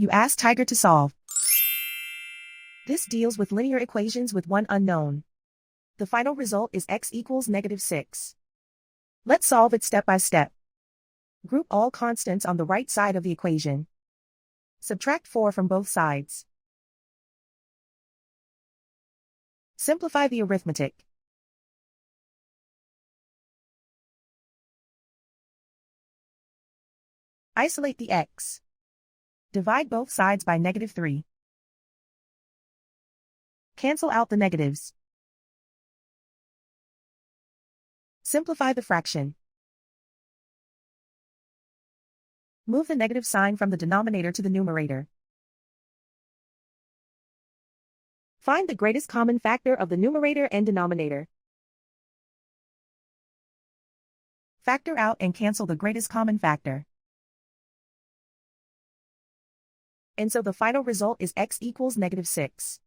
You ask Tiger to solve. This deals with linear equations with one unknown. The final result is x equals -6. Let's solve it step by step. Group all constants on the right side of the equation. Subtract 4 from both sides. Simplify the arithmetic. Isolate the x. Divide both sides by -3. Cancel out the negatives. Simplify the fraction. Move the negative sign from the denominator to the numerator. Find the greatest common factor of the numerator and denominator. Factor out and cancel the greatest common factor. And so the final result is x equals -6.